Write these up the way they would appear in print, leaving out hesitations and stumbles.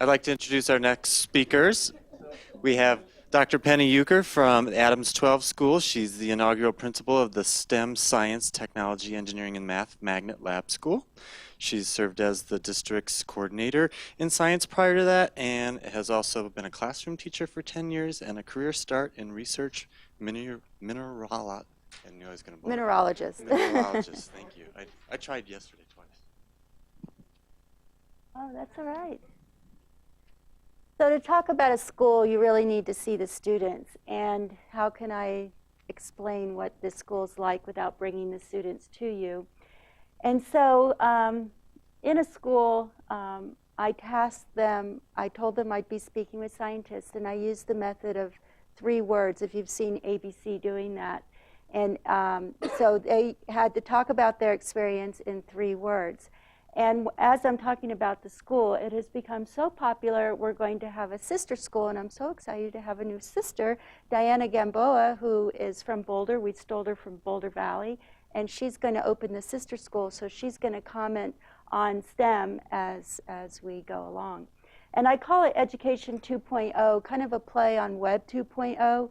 I'd like to introduce our next speakers. We have Dr. Penny Eucker from Adams 12 School. She's the inaugural principal of the STEM Science, Technology, Engineering, and Math Magnet Lab School. She's served as the district's coordinator in science prior to that, and has also been a classroom teacher for 10 years and a career start in research mineralogist. Mineralogist, thank you. I tried yesterday twice. Oh, that's all right. So to talk about a school, you really need to see the students. And how can I explain what this school's like without bringing the students to you? And so in a school, I tasked them, I told them I'd be speaking with scientists, and I used the method of 3 words, if you've seen ABC doing that. And so they had to talk about their experience in 3 words. And as I'm talking about the school, it has become so popular, we're going to have a sister school, and I'm so excited to have a new sister, Diana Gamboa, who is from Boulder. We stole her from Boulder Valley, and she's going to open the sister school, so she's going to comment on STEM as we go along. And I call it Education 2.0, kind of a play on Web 2.0.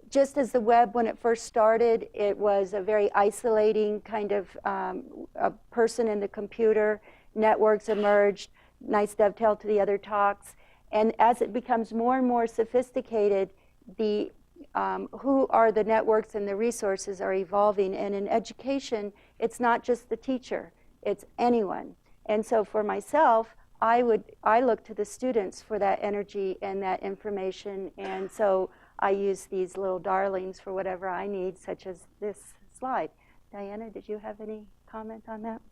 Just as the web, when it first started, it was a very isolating kind of a person in the computer. Networks emerged, nice dovetail to the other talks. And as it becomes more and more sophisticated, the who are the networks and the resources are evolving. And in education, it's not just the teacher, it's anyone. And so for myself, I look to the students for that energy and that information. And so I use these little darlings for whatever I need, such as this slide. Diana, did you have any comment on that?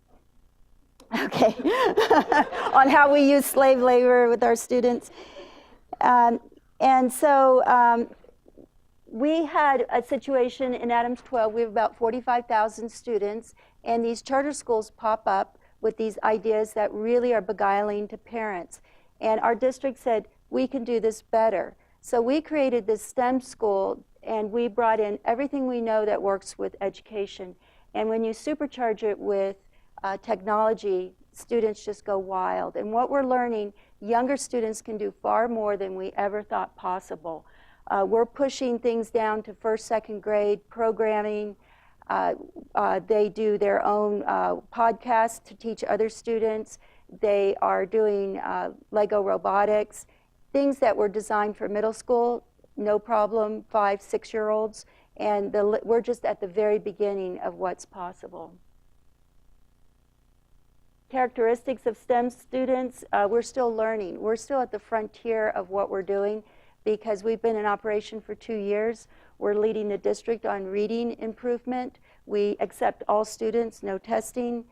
Okay. On how we use slave labor with our students. And so we had a situation in Adams 12. We have about 45,000 students, and these charter schools pop up with these ideas that really are beguiling to parents. And our district said, we can do this better. So we created this STEM school, and we brought in everything we know that works with education. And when you supercharge it with technology, students just go wild. And what we're learning, younger students can do far more than we ever thought possible. We're pushing things down to 1st, 2nd grade, programming. They do their own podcasts to teach other students. They are doing Lego robotics. Things that were designed for middle school, no problem, 5-, 6-year-olds, and we're just at the very beginning of what's possible. Characteristics of STEM students, we're still learning. We're still at the frontier of what we're doing because we've been in operation for 2 years. We're leading the district on reading improvement. We accept all students, no testing.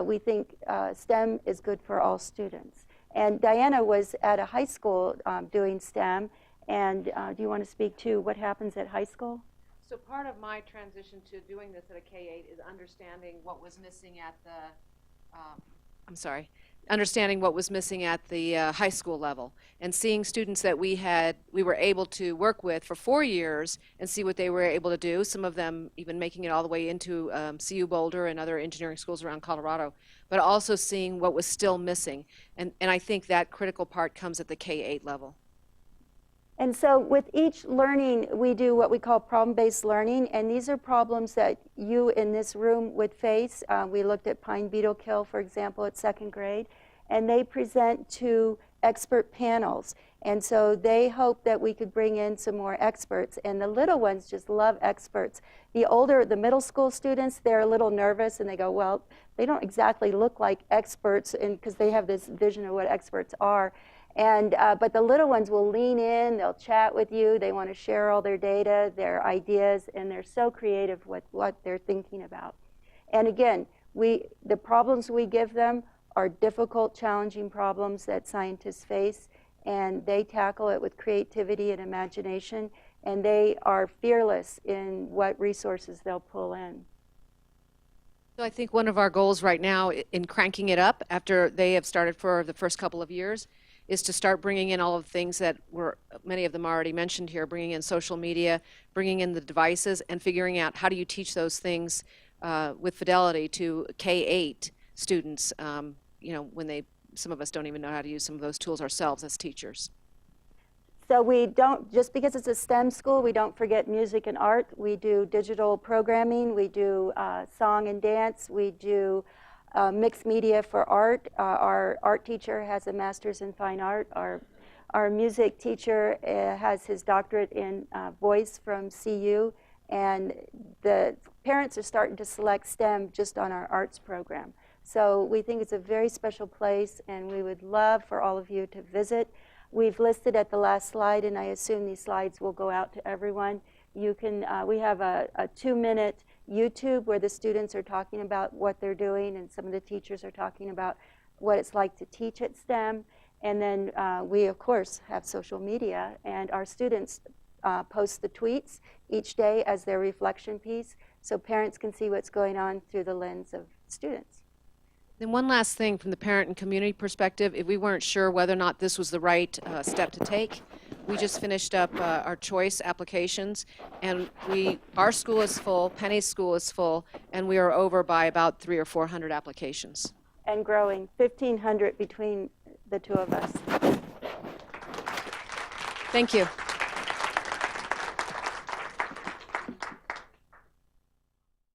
We think STEM is good for all students. And Diana was at a high school doing STEM. And do you want to speak to what happens at high school? So part of my transition to doing this at a K-8 is understanding what was missing at the, understanding what was missing at the high school level, and seeing students that we were able to work with for 4 years and see what they were able to do, some of them even making it all the way into CU Boulder and other engineering schools around Colorado, but also seeing what was still missing. And I think that critical part comes at the K-8 level. And so with each learning, we do what we call problem-based learning, and these are problems that you in this room would face. We looked at pine beetle kill, for example, at 2nd grade, and they present to expert panels. And so they hope that we could bring in some more experts, and the little ones just love experts. The middle school students, they're a little nervous, and they go, well, they don't exactly look like experts, because they have this vision of what experts are. And, but the little ones will lean in, they'll chat with you, they want to share all their data, their ideas, and they're so creative with what they're thinking about. And again, the problems we give them are difficult, challenging problems that scientists face, and they tackle it with creativity and imagination, and they are fearless in what resources they'll pull in. So I think one of our goals right now in cranking it up after they have started for the first couple of years is to start bringing in all of the things that many of them already mentioned here, bringing in social media, bringing in the devices, and figuring out how do you teach those things with fidelity to K-8 students, when they some of us don't even know how to use some of those tools ourselves as teachers. So we don't, just because it's a STEM school, we don't forget music and art. We do digital programming, we do song and dance, we do mixed media for art. Our art teacher has a master's in fine art. Our music teacher has his doctorate in voice from CU, and the parents are starting to select STEM just on our arts program. So we think it's a very special place, and we would love for all of you to visit. We've listed at the last slide, and I assume these slides will go out to everyone. You can, we have a 2-minute YouTube where the students are talking about what they're doing, and some of the teachers are talking about what it's like to teach at STEM. And then we, of course, have social media, and our students post the tweets each day as their reflection piece, so parents can see what's going on through the lens of students. Then one last thing from the parent and community perspective, if we weren't sure whether or not this was the right step to take, we just finished up our choice applications, and our school is full, Penny's school is full, and we are over by about 300 or 400 applications. And growing, 1,500 between the two of us. Thank you.